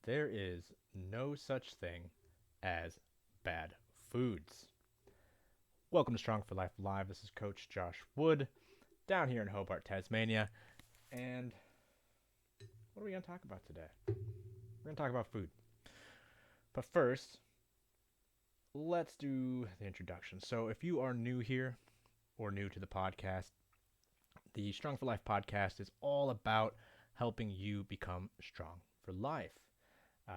there is no such thing as bad foods. Welcome to Strong for Life Live. This is Coach Josh Wood down here in Hobart, Tasmania. And what are we going to talk about today? We're going to talk about food. But first, let's do the introduction. So, if you are new here or new to the podcast, the Strong for Life podcast is all about helping you become strong for life.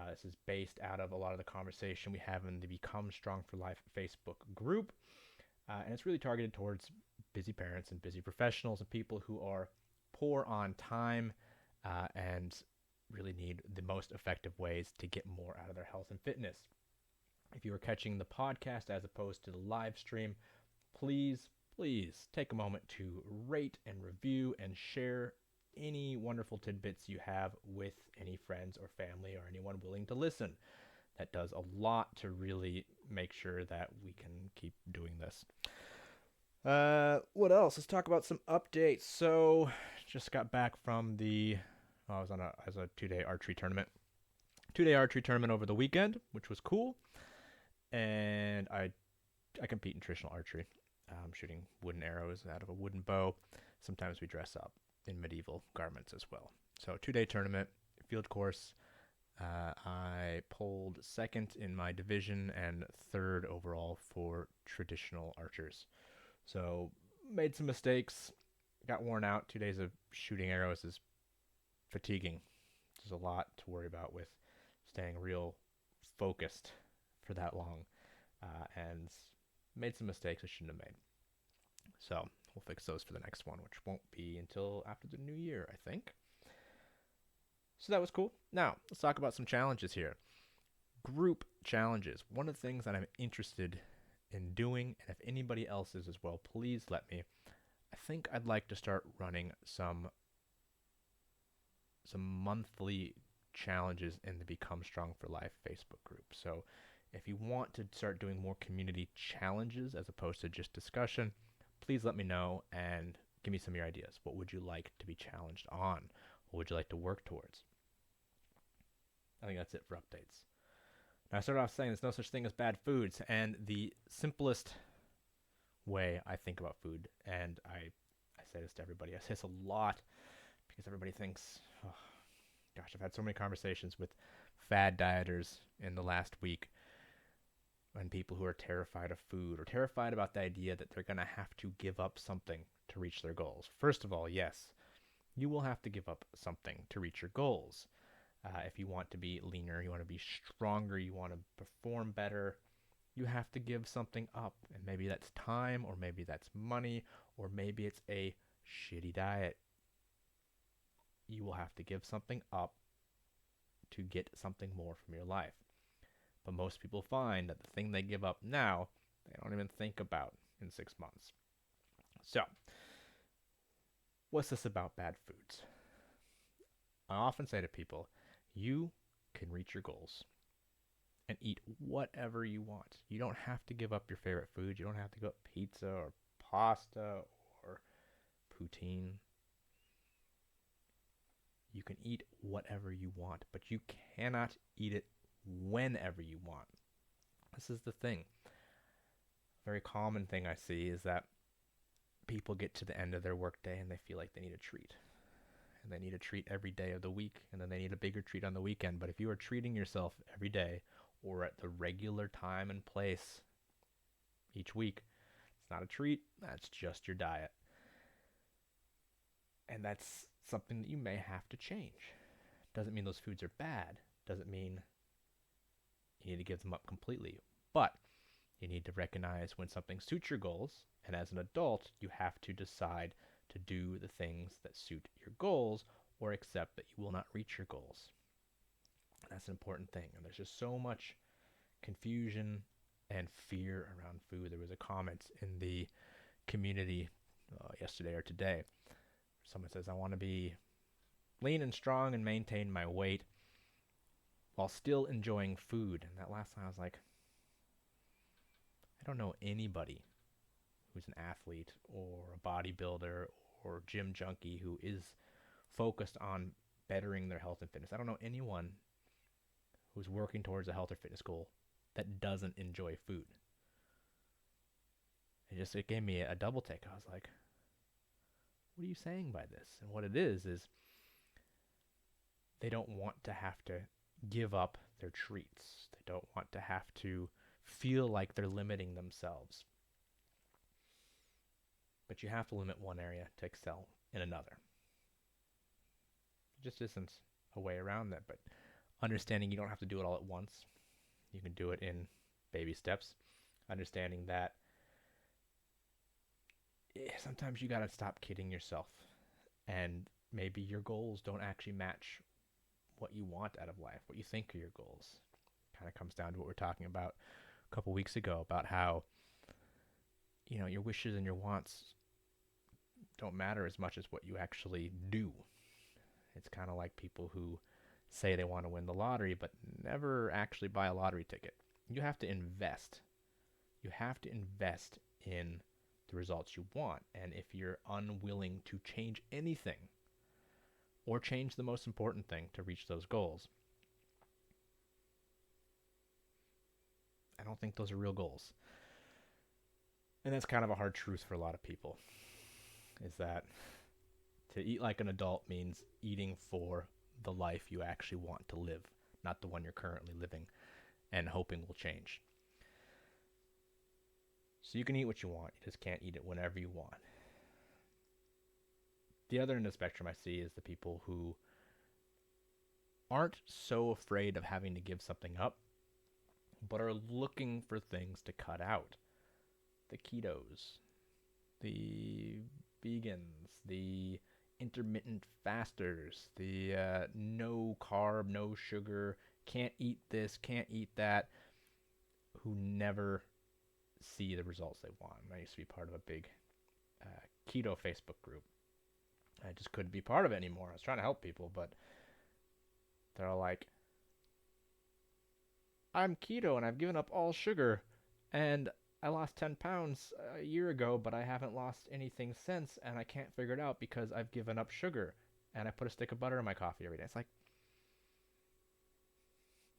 This is based out of a lot of the conversation we have in the Become Strong for Life Facebook group. And it's really targeted towards busy parents and busy professionals and people who are poor on time and really need the most effective ways to get more out of their health and fitness. If you are catching the podcast as opposed to the live stream, please take a moment to rate and review and share any wonderful tidbits you have with any friends or family or anyone willing to listen. That does a lot to really make sure that we can keep doing this. What else? Let's talk about some updates. So, just got back from I was on a 2-day archery tournament. 2-day archery tournament over the weekend, which was cool. And I compete in traditional archery. Shooting wooden arrows out of a wooden bow. Sometimes we dress up in medieval garments as well. So 2-day tournament, field course. I pulled second in my division and third overall for traditional archers. So made some mistakes, got worn out. 2 days of shooting arrows is fatiguing. There's a lot to worry about with staying real focused for that long, and made some mistakes I shouldn't have made. So we'll fix those for the next one, which won't be until after the new year, I think. So that was cool. Now, let's talk about some challenges here. Group challenges. One of the things that I'm interested in doing, and if anybody else is as well, please let me. I think I'd like to start running some monthly challenges in the Become Strong for Life Facebook group. So if you want to start doing more community challenges as opposed to just discussion, please let me know and give me some of your ideas. What would you like to be challenged on? What would you like to work towards? I think that's it for updates. Now, I started off saying there's no such thing as bad foods, and the simplest way I think about food, and I say this to everybody, I say this a lot because everybody thinks, oh, gosh, I've had so many conversations with fad dieters in the last week and people who are terrified of food or terrified about the idea that they're going to have to give up something to reach their goals. First of all, yes, you will have to give up something to reach your goals. If you want to be leaner, you want to be stronger, you want to perform better, you have to give something up. And maybe that's time, or maybe that's money, or maybe it's a shitty diet. You will have to give something up to get something more from your life. But most people find that the thing they give up now, they don't even think about in 6 months. So, what's this about bad foods? I often say to people, you can reach your goals and eat whatever you want. You don't have to give up your favorite food. You don't have to give up pizza or pasta or poutine. You can eat whatever you want, but you cannot eat it whenever you want. This is the thing. A very common thing I see is that people get to the end of their workday and they feel like they need a treat. And they need a treat every day of the week, and then they need a bigger treat on the weekend. But if you are treating yourself every day or at the regular time and place each week, it's not a treat, that's just your diet. And that's something that you may have to change. Doesn't mean those foods are bad. Doesn't mean you need to give them up completely. But you need to recognize when something suits your goals, and as an adult, you have to decide to do the things that suit your goals or accept that you will not reach your goals. That's an important thing. And there's just so much confusion and fear around food. There was a comment in the community yesterday or today. Someone says, I want to be lean and strong and maintain my weight while still enjoying food. And that last line, I was like, I don't know anybody who's an athlete or a bodybuilder or gym junkie who is focused on bettering their health and fitness. I don't know anyone who's working towards a health or fitness goal that doesn't enjoy food. It gave me a double take. I was like, what are you saying by this? And what it is they don't want to have to give up their treats. They don't want to have to feel like they're limiting themselves. But you have to limit one area to excel in another. It just isn't a way around that. But understanding you don't have to do it all at once. You can do it in baby steps. Understanding that sometimes you got to stop kidding yourself. And maybe your goals don't actually match what you want out of life, what you think are your goals. Kind of comes down to what we were talking about a couple weeks ago about how, your wishes and your wants don't matter as much as what you actually do. It's kind of like people who say they want to win the lottery but never actually buy a lottery ticket. You have to invest. You have to invest in the results you want. And if you're unwilling to change anything or change the most important thing to reach those goals, I don't think those are real goals. And that's kind of a hard truth for a lot of people, is that to eat like an adult means eating for the life you actually want to live, not the one you're currently living and hoping will change. So you can eat what you want, you just can't eat it whenever you want. The other end of the spectrum I see is the people who aren't so afraid of having to give something up, but are looking for things to cut out. The ketos, the vegans, the intermittent fasters, the no carb, no sugar, can't eat this, can't eat that, who never see the results they want. I used to be part of a big keto Facebook group. I just couldn't be part of it anymore. I was trying to help people, but they're all like, I'm keto and I've given up all sugar and I lost 10 pounds a year ago, but I haven't lost anything since, and I can't figure it out because I've given up sugar and I put a stick of butter in my coffee every day. It's like,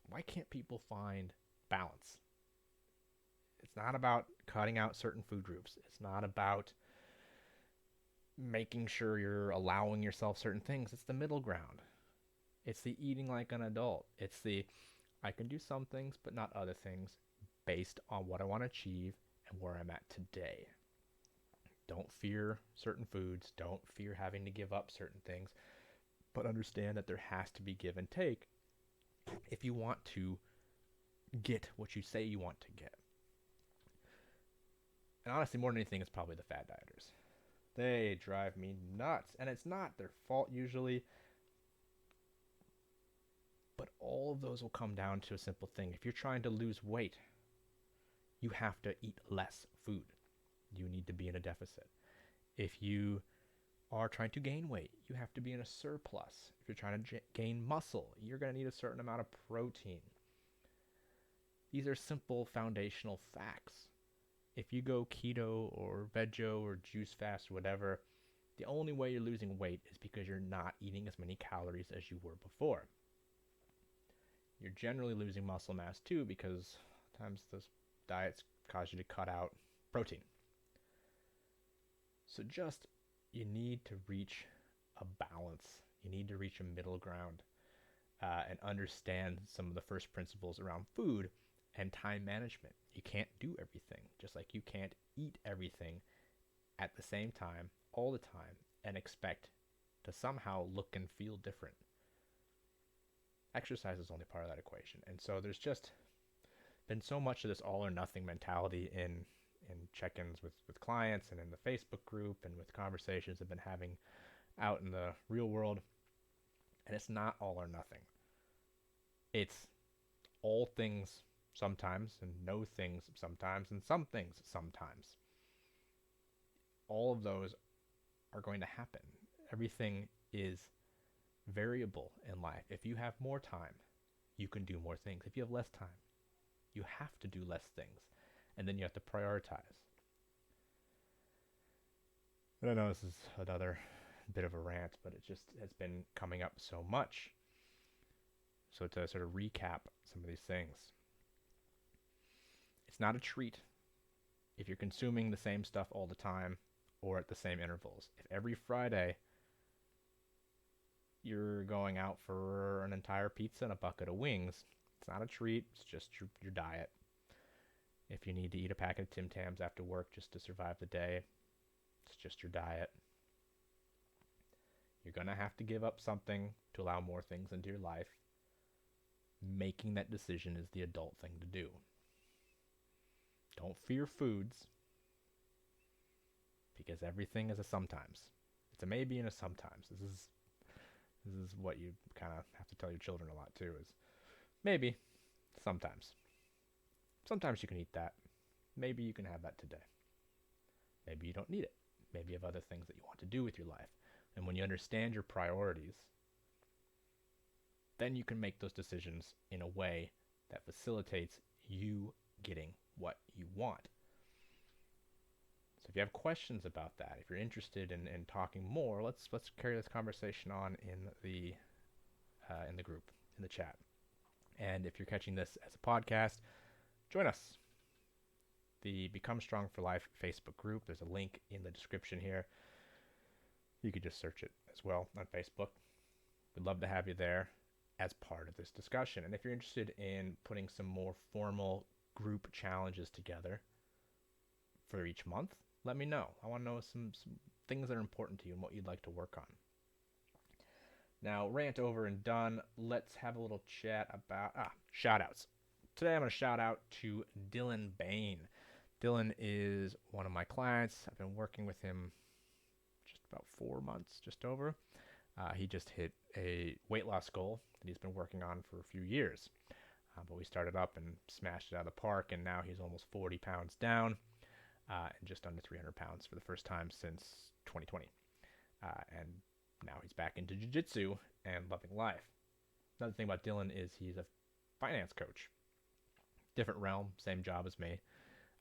why can't people find balance? It's not about cutting out certain food groups. It's not about making sure you're allowing yourself certain things. It's the middle ground. It's the eating like an adult. It's the, I can do some things, but not other things based on what I want to achieve and where I'm at today. Don't fear certain foods. Don't fear having to give up certain things, but understand that there has to be give and take if you want to get what you say you want to get. And honestly, more than anything, it's probably the fad dieters. They drive me nuts, and it's not their fault usually. But all of those will come down to a simple thing. If you're trying to lose weight, you have to eat less food. You need to be in a deficit. If you are trying to gain weight, you have to be in a surplus. If you're trying to gain muscle, you're going to need a certain amount of protein. These are simple foundational facts. If you go keto or veggie or juice fast or whatever, the only way you're losing weight is because you're not eating as many calories as you were before. You're generally losing muscle mass too because sometimes those diets cause you to cut out protein. So you need to reach a balance. You need to reach a middle ground and understand some of the first principles around food and time management. You can't do everything, just like you can't eat everything at the same time all the time and expect to somehow look and feel different. Exercise is only part of that equation. And so there's just been so much of this all or nothing mentality in check-ins with clients and in the Facebook group and with conversations I've been having out in the real world. And it's not all or nothing. It's all things sometimes and no things sometimes and some things sometimes. All of those are going to happen. Everything is variable in life. If you have more time, you can do more things. If you have less time, you have to do less things. And then you have to prioritize. And I know this is another bit of a rant, but it just has been coming up so much. So to sort of recap some of these things, it's not a treat if you're consuming the same stuff all the time or at the same intervals. If every Friday you're going out for an entire pizza and a bucket of wings, it's not a treat, it's just your diet. If you need to eat a packet of Tim Tams after work just to survive the day, it's just your diet. You're going to have to give up something to allow more things into your life. Making that decision is the adult thing to do. Don't fear foods, because everything is a sometimes. It's a maybe and a sometimes. This is what you kind of have to tell your children a lot too, is maybe, sometimes. Sometimes you can eat that. Maybe you can have that today. Maybe you don't need it. Maybe you have other things that you want to do with your life. And when you understand your priorities, then you can make those decisions in a way that facilitates you getting what you want. So if you have questions about that, if you're interested in talking more, let's carry this conversation on in the group, in the chat. And if you're catching this as a podcast, join us. The Become Strong for Life Facebook group. There's a link in the description here. You could just search it as well on Facebook. We'd love to have you there as part of this discussion. And if you're interested in putting some more formal group challenges together for each month, let me know. I want to know some things that are important to you and what you'd like to work on. Now, rant over and done. Let's have a little chat about shout-outs. Today I'm going to shout out to Dylan Bain. Dylan is one of my clients. I've been working with him just about 4 months, just over. He just hit a weight loss goal that he's been working on for a few years. But we started up and smashed it out of the park, and now he's almost 40 pounds down and just under 300 pounds for the first time since 2020. And now he's back into jiu-jitsu and loving life. Another thing about Dylan is he's a finance coach. Different realm, same job as me.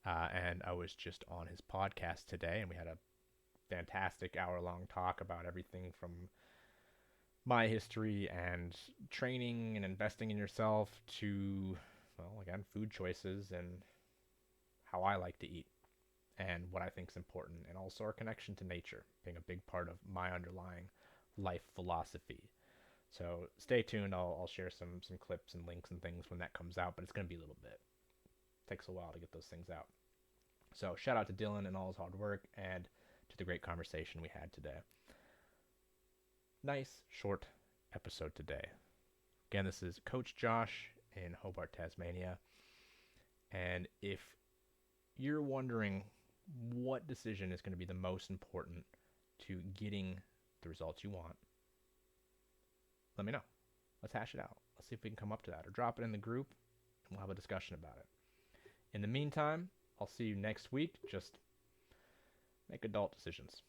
And I was just on his podcast today, and we had a fantastic hour-long talk about everything from my history and training and investing in yourself to, well, again, food choices and how I like to eat and what I think is important, and also our connection to nature being a big part of my underlying life philosophy. So stay tuned. I'll share some clips and links and things when that comes out, but it's going to be a little bit. It takes a while to get those things out. So shout out to Dylan and all his hard work, and to the great conversation we had today. Nice, short episode today. Again, this is Coach Josh in Hobart, Tasmania. And if you're wondering what decision is going to be the most important to getting the results you want, let me know. Let's hash it out. Let's see if we can come up to that, or drop it in the group and we'll have a discussion about it. In the meantime, I'll see you next week. Just make adult decisions.